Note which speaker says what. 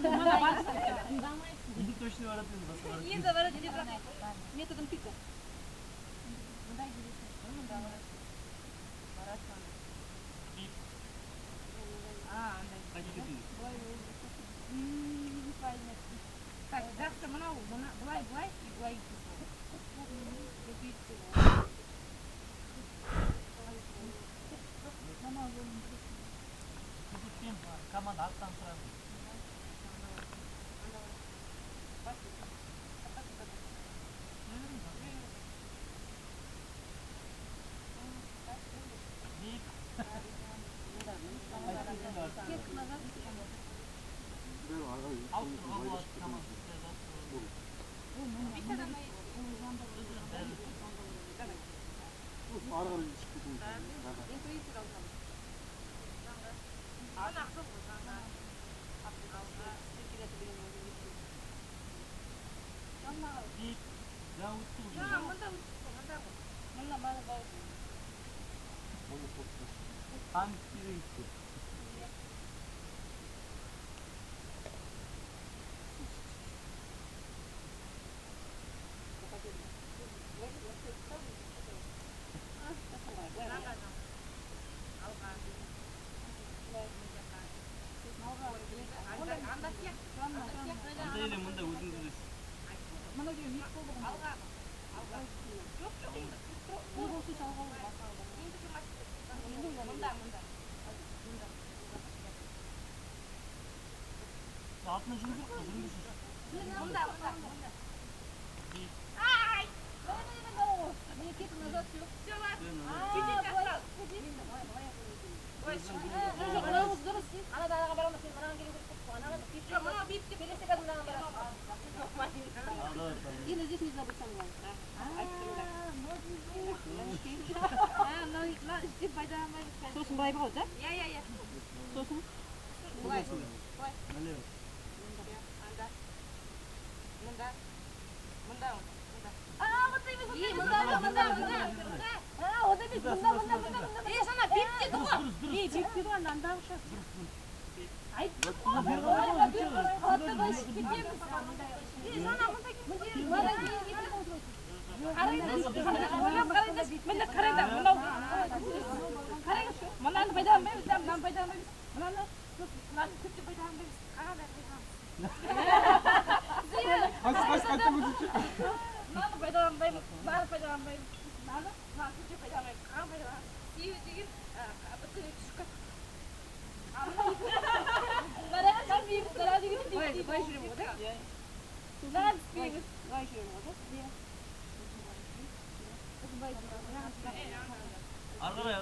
Speaker 1: Иди точно воротын басар.
Speaker 2: Енді ворот деп методын пика.
Speaker 3: Мындай жүресің. Мында барасың. Андай.
Speaker 1: Қайда кетесің?
Speaker 3: Правильно. Так, жақсы мынау, былай и былай
Speaker 1: Күткен команда аттан тұрады. Мында өзіңіз жүресіз.
Speaker 3: Мына жерге не болды?
Speaker 1: Артына жүру керек қой, жүрмейсіз.
Speaker 2: Ай! Мне кетіп назад все. Жоқ, анауыз дұрыс. Анаға барамыз, сен мынаған келу керек. Анаға биіп келесі қазір мынаған барамыз. Или здесь не забудь самое. Сосын былай болады, да? Иә. Сосын? Былай.
Speaker 1: Налево.
Speaker 3: Мында.
Speaker 2: Вот емес, мында. Вот емес, мында. Сана биіп деді ғой. Биіп деді ғой, андағы ұшақ. Айт. Мынаны пайдаланбаймыз, мынаны пайдаланбаймыз. Мынаны көптеп пайдаланбаймыз. Мынаны пайдаланбаймыз, бәрі пайдаланбаймыз. Мынаны көптеп пайдаланбаймыз. Қаған пайдаланбаймыз. Сүйі деген біткен түсіп кетті. Былай жүремін ғой, да? Мынаған түспейміз. Былай жүремін ғой, да?
Speaker 1: Ары қарай.